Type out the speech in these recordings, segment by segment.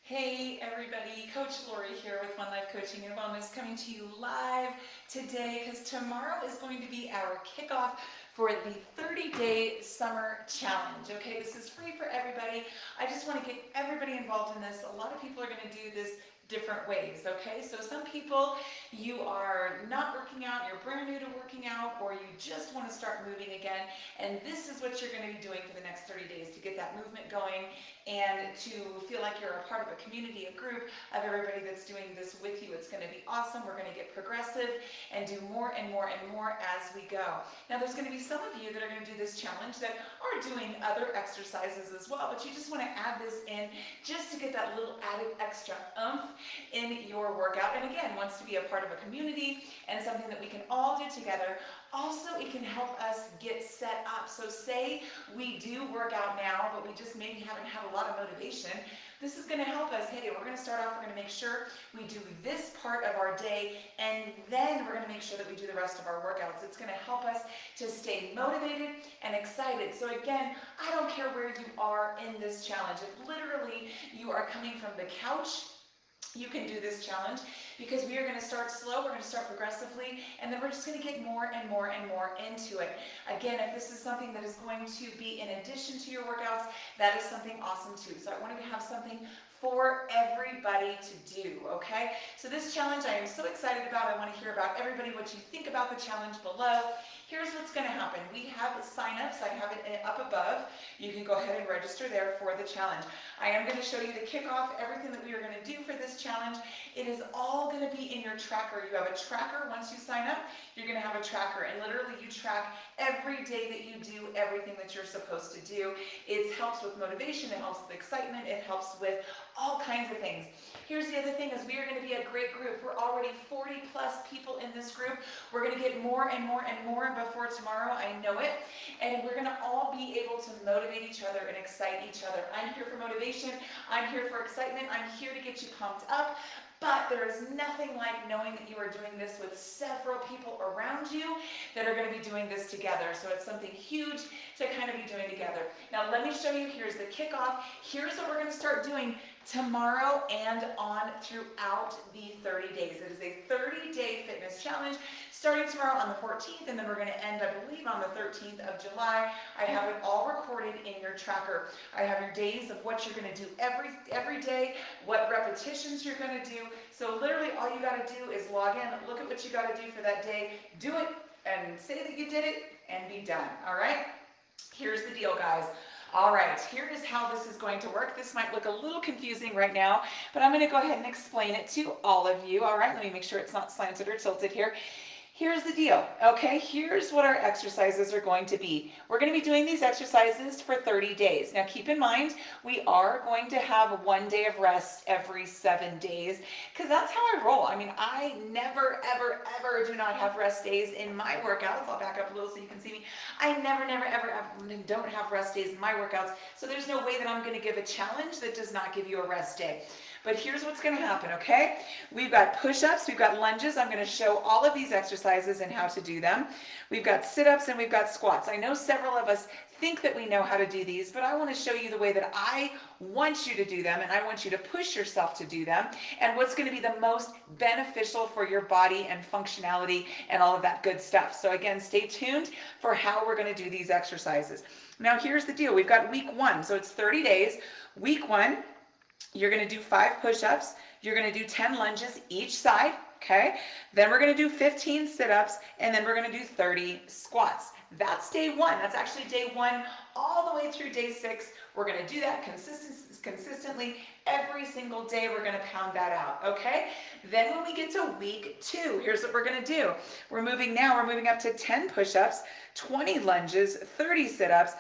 Hey everybody, Coach Lori here with One Life Coaching and Wellness coming to you live today because tomorrow is going to be our kickoff for the 30-day summer challenge. Okay, this is free for everybody. I just want to get everybody involved in this. A lot of people are going to do this different ways, okay? So some people, you are not working out, you're brand new to working out, or you just want to start moving again, and this is what you're going to be doing for the next 30 days to get that movement going and to feel like you're a part of a community, a group of everybody that's doing this with you. It's going to be awesome. We're going to get progressive and do more and more and more as we go. Now, there's going to be some of you that are going to do this challenge that are doing other exercises as well, but you just want to add this in just to get that little added extra oomph in your workout. And again, wants to be a part of a community and something that we can all do together. Also, it can help us get set up. So say we do work out now, but we just maybe haven't had a lot of motivation. This is going to help us. Hey, we're going to start off, we're going to make sure we do this part of our day, and then we're going to make sure that we do the rest of our workouts. It's going to help us to stay motivated and excited. So again, I don't care where you are in this challenge. If literally you are coming from the couch, you can do this challenge because we are going to start slow, we're going to start progressively, and then we're just going to get more and more and more into it. Again, if this is something that is going to be in addition to your workouts, that is something awesome too. So I wanted to have something for everybody to do, okay? So this challenge I am so excited about. I want to hear about everybody, what you think about the challenge below. Here's what's going to happen. We have sign-ups. I have it up above. You can go ahead and register there for the challenge. I am going to show you the kickoff, everything that we are going to do for this challenge. It is all going to be in your tracker. You have a tracker. Once you sign up, you're going to have a tracker, and literally you track every day that you do everything that you're supposed to do. It helps with motivation. It helps with excitement. It helps with all kinds of things. Here's the other thing is we are going to be a great group. We're already 40 plus people in this group. We're going to get more and more and more before tomorrow. I know it. And we're going to all be able to motivate each other and excite each other. I'm here for motivation. I'm here for excitement. I'm here to get you pumped up. But there is nothing like knowing that you are doing this with several people around you that are going to be doing this together. So it's something huge to kind of be doing together. Now let me show you, here's the kickoff. Here's what we're going to start doing tomorrow and on throughout the 30 days. It is a 30-day fitness challenge starting tomorrow on the 14th, and then we're going to end, I believe, on the 13th of July. I have it all recorded in your tracker. I have your days of what you're going to do every day, what repetitions you're going to do. So literally all you got to do is log in, look at what you got to do for that day, do it, and say that you did it, and be done. All right? Here's the deal, guys. All right, here is how this is going to work. This might look a little confusing right now, but I'm going to go ahead and explain it to all of you. All right, let me make sure it's not slanted or tilted here. Here's the deal, okay? Here's what our exercises are going to be. We're going to be doing these exercises for 30 days. Now keep in mind, we are going to have 1 day of rest every 7 days because that's how I roll. I mean, I never, ever, ever do not have rest days in my workouts. I'll back up a little so you can see me. I never, never, ever don't have rest days in my workouts. So there's no way that I'm going to give a challenge that does not give you a rest day. But here's what's going to happen, okay? We've got push-ups, we've got lunges. I'm going to show all of these exercises and how to do them. We've got sit-ups and we've got squats. I know several of us think that we know how to do these, but I want to show you the way that I want you to do them, and I want you to push yourself to do them, and what's going to be the most beneficial for your body and functionality and all of that good stuff. So again, stay tuned for how we're going to do these exercises. Now here's the deal. We've got week 1, so it's 30 days. Week 1, you're going to do 5 push-ups. You're going to do 10 lunges each side, okay? Then we're going to do 15 sit-ups, and then we're going to do 30 squats. That's day 1. That's actually day 1 all the way through day 6. We're going to do that consistently every single day. We're going to pound that out, okay? Then when we get to week 2, here's what we're going to do. We're moving up to 10 push-ups, 20 lunges, 30 sit-ups,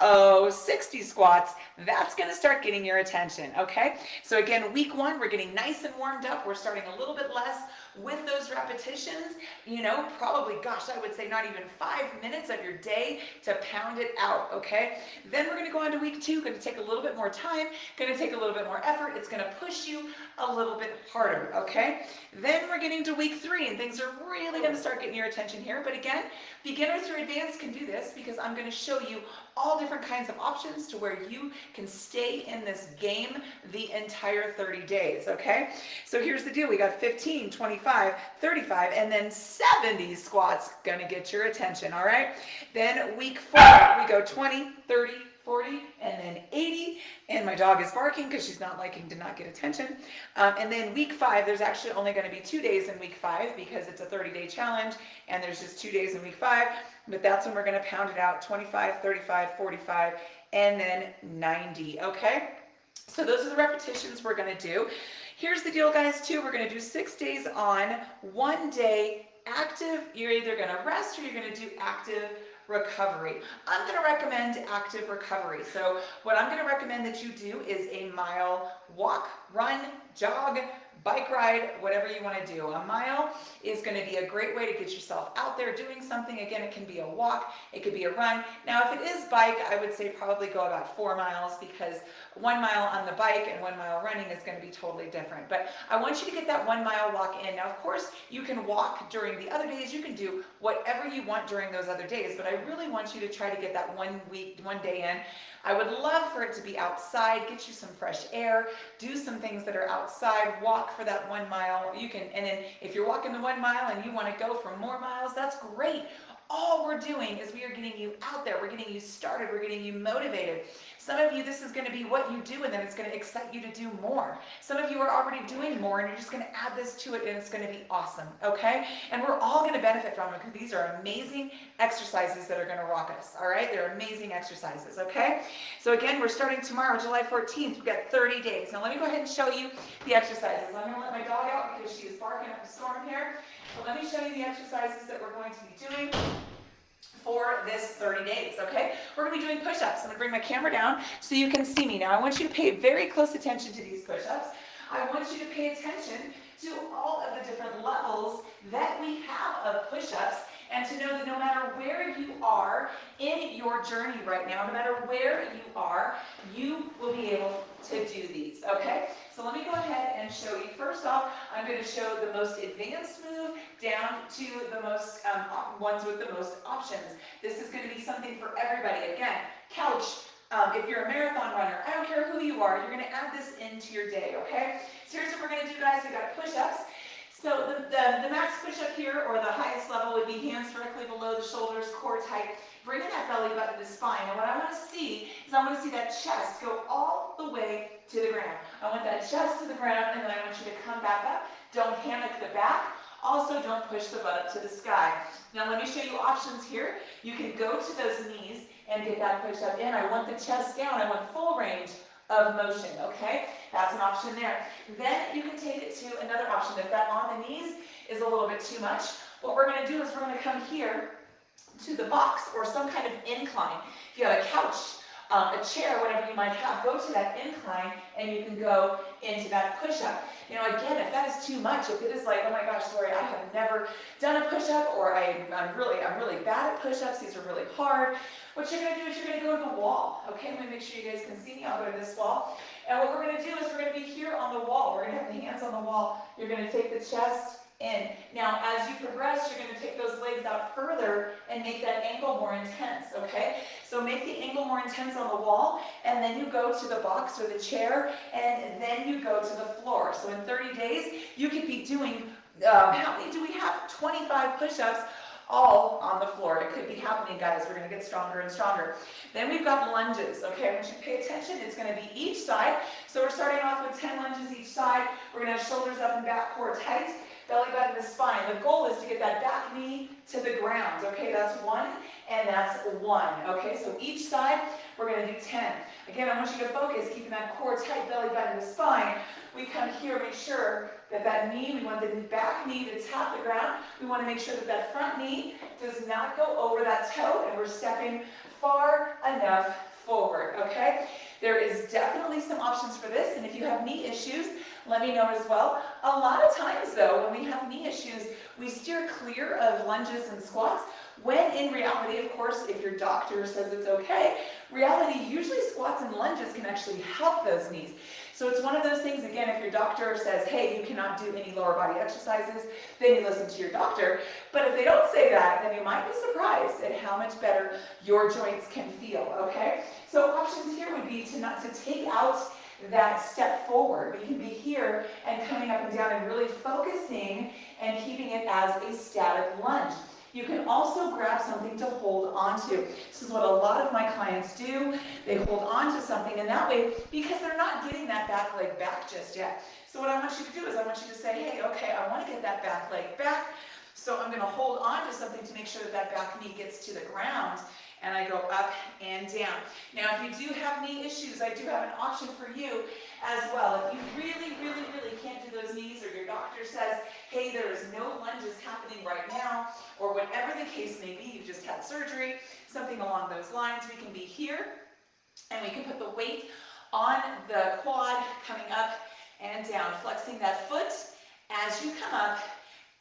60 squats. That's going to start getting your attention, okay? So again, week 1, we're getting nice and warmed up. We're starting a little bit less with those repetitions, you know, probably, gosh, I would say not even 5 minutes of your day to pound it out, okay? Then we're gonna go on to week 2, gonna take a little bit more time, gonna take a little bit more effort, it's gonna push you a little bit harder, okay? Then we're getting to week 3 and things are really gonna start getting your attention here, but again, beginner through advanced can do this because I'm gonna show you all different kinds of options to where you can stay in this game the entire 30 days, okay? So here's the deal, we got 15, 25, 35, and then 70 squats gonna get your attention, all right? Then week 4, we go 20, 30, 40, and then 80, and my dog is barking because she's not liking to not get attention. And then week 5, there's actually only going to be 2 days in week 5 because it's a 30-day challenge, and there's just 2 days in week 5, but that's when we're going to pound it out, 25, 35, 45, and then 90, okay? So those are the repetitions we're going to do. Here's the deal, guys, too. We're going to do 6 days on, 1 day active. You're either going to rest or you're going to do active recovery. I'm going to recommend active recovery. So what I'm going to recommend that you do is a mile walk, run, jog, bike ride, whatever you want to do. A mile is going to be a great way to get yourself out there doing something. Again, it can be a walk, it could be a run. Now, if it is bike, I would say probably go about 4 miles because 1 mile on the bike and 1 mile running is going to be totally different. But I want you to get that 1 mile walk in. Now, of course, you can walk during the other days. You can do whatever you want during those other days, but I really want you to try to get that 1 day in. I would love for it to be outside, get you some fresh air, do some things that are outside, walk for that 1 mile. You can, and then if you're walking the 1 mile and you want to go for more miles, that's great. All we're doing is we are getting you out there. We're getting you started. We're getting you motivated. Some of you, this is going to be what you do, and then it's going to excite you to do more. Some of you are already doing more, and you're just going to add this to it, and it's going to be awesome, okay? And we're all going to benefit from it because these are amazing exercises that are going to rock us, all right? They're amazing exercises, okay? So again, we're starting tomorrow, July 14th. We've got 30 days. Now let me go ahead and show you the exercises. I'm going to let my dog out because she is barking up a storm here. But let me show you the exercises that we're going to be doing for this 30 days, okay? We're going to be doing push-ups. I'm going to bring my camera down so you can see me. Now, I want you to pay very close attention to these push-ups. I want you to pay attention to all of the different levels that we have of push-ups and to know that no matter where you are in your journey right now, no matter where you are, you will be able to do these, okay? So let me go ahead and show you. First off, I'm going to show the most advanced move down to the most ones with the most options. This is going to be something for everybody. Again, couch. If you're a marathon runner, I don't care who you are, you're going to add this into your day, okay? So here's what we're going to do, guys. We've got push-ups. So the max push-up here, or the highest level, would be hands directly below the shoulders, core tight. Bring in that belly button to spine. And what I want to see is I want to see that chest go all the way to the ground. I want that chest to the ground, and then I want you to come back up. Don't hammock the back. Also, don't push the butt up to the sky. Now, let me show you options here. You can go to those knees and get that push-up in. I want the chest down. I want full range of motion, okay? That's an option there. Then you can take it to another option. If that on the knees is a little bit too much, what we're going to do is we're going to come here to the box or some kind of incline. If you have a couch, a chair, whatever you might have, go to that incline and you can go into that push-up. You know, again, if that is too much, if it is like, oh my gosh, Lori, I have never done a push-up, or I'm really bad at push-ups, these are really hard, what you're going to do is you're going to go to the wall. Okay, let me make sure you guys can see me. I'll go to this wall. And what we're going to do is we're going to be here on the wall. We're going to have the hands on the wall. You're going to take the chest in. Now, as you progress, you're going to take those legs out further and make that ankle more intense, okay? So make the ankle more intense on the wall, and then you go to the box or the chair, and then you go to the floor. So in 30 days, you could be doing, how many do we have? 25 push-ups, all on the floor. It could be happening, guys. We're going to get stronger and stronger. Then we've got lunges, okay? I want you to pay attention. It's going to be each side. So we're starting off with 10 lunges each side. We're going to have shoulders up and back, core tight, belly button to spine. The goal is to get that back knee to the ground, okay? That's 1, and that's 1, okay? So each side, we're going to do 10. Again, I want you to focus, keeping that core tight, belly button to spine. We come here, make sure that that knee, we want the back knee to tap the ground. We want to make sure that that front knee does not go over that toe, and we're stepping far enough forward, okay? There is definitely some options for this, and if you have knee issues, let me know as well. A lot of times though, when we have knee issues, we steer clear of lunges and squats, when in reality, of course, if your doctor says it's okay, reality, usually squats and lunges can actually help those knees. So it's one of those things, again, if your doctor says, hey, you cannot do any lower body exercises, then you listen to your doctor. But if they don't say that, then you might be surprised at how much better your joints can feel, okay? So options here would be to take out that step forward. We can be here and coming up and down and really focusing and keeping it as a static lunge. You can also grab something to hold onto. This is what a lot of my clients do. They hold on to something, and that way, because they're not getting that back leg back just yet. So what I want you to do is I want you to say, hey, okay, I want to get that back leg back, so I'm going to hold on to something to make sure that that back knee gets to the ground, and I go up and down. Now, if you do have knee issues, I do have an option for you as well. If you really, really, really can't do those knees, or your doctor says, hey, there is no lunges happening right now, or whatever the case may be, you just had surgery, something along those lines, we can be here, and we can put the weight on the quad, coming up and down, flexing that foot as you come up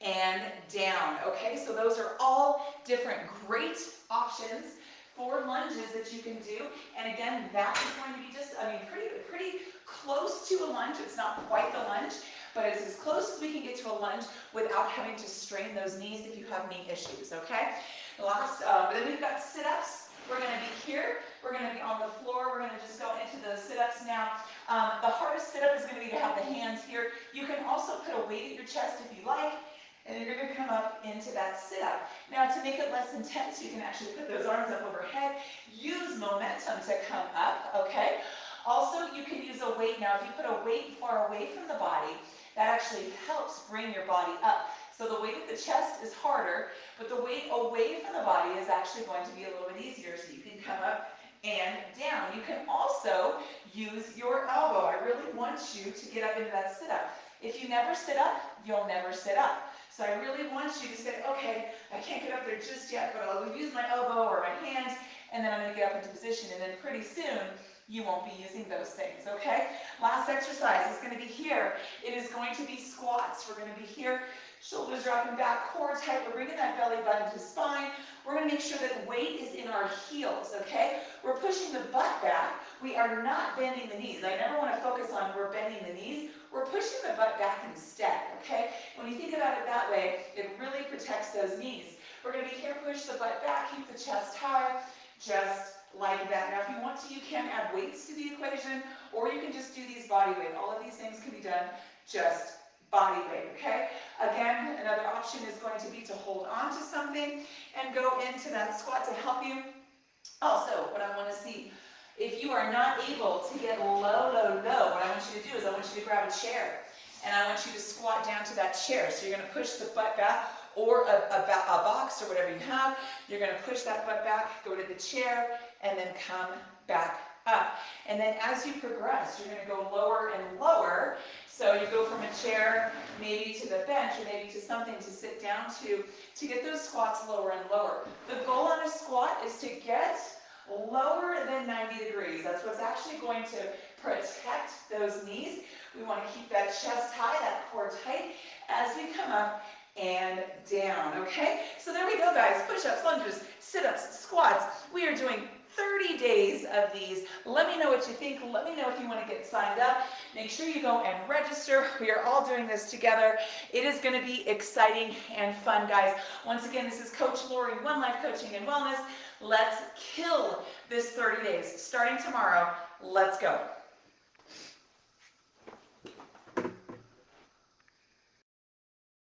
and down, okay? So those are all different great options for lunges that you can do. And again, that is going to be just, pretty close to a lunge. It's not quite the lunge, but it's as close as we can get to a lunge without having to strain those knees if you have knee issues, okay? Then we've got sit-ups. We're going to be here. We're going to be on the floor. We're going to just go into those sit-ups now. The hardest sit-up is going to be to have the hands here. You can also put a weight at your chest if you like, and you're going to come up into that sit-up. Now, to make it less intense, you can actually put those arms up overhead. Use momentum to come up, okay? Also, you can use a weight. Now, if you put a weight far away from the body, that actually helps bring your body up. So the weight at the chest is harder, but the weight away from the body is actually going to be a little bit easier, so you can come up and down. You can also use your elbow. I really want you to get up into that sit-up. If you never sit up, you'll never sit up. So I really want you to say, okay, I can't get up there just yet, but I'll use my elbow or my hand, and then I'm going to get up into position, and then pretty soon, you won't be using those things, okay? Last exercise is going to be here. It is going to be squats. We're going to be here, shoulders dropping back, core tight. We're bringing that belly button to spine. We're going to make sure that weight is in our heels, okay? We're pushing the butt back. We are not bending the knees. I never want to focus on we're bending the knees. We're pushing the butt back instead, okay? When you think about it that way, it really protects those knees. We're going to be here, push the butt back, keep the chest high, just like that. Now, if you want to, you can add weights to the equation, or you can just do these body weight. All of these things can be done just body weight, okay? Again, another option is going to be to hold on to something and go into that squat to help you. Also, what I want to see, if you are not able to get low, what I want you to do is I want you to grab a chair, and I want you to squat down to that chair. So you're going to push the butt back, or a box or whatever you have. You're going to push that butt back, go to the chair, and then come back up. And then as you progress, you're going to go lower and lower. So you go from a chair maybe to the bench, or maybe to something to sit down to get those squats lower and lower. The goal on a squat is to get lower than 90 degrees. That's what's actually going to protect those knees. We want to keep that chest high, that core tight as we come up and down, okay? So there we go, guys. Push-ups, lunges, sit-ups, squats. We are doing 30 days of these. Let me know what you think. Let me know if you want to get signed up. Make sure you go and register. We are all doing this together. It is going to be exciting and fun, guys. Once again, this is Coach Lori, One Life Coaching and Wellness. Let's kill this 30 days. Starting tomorrow, let's go.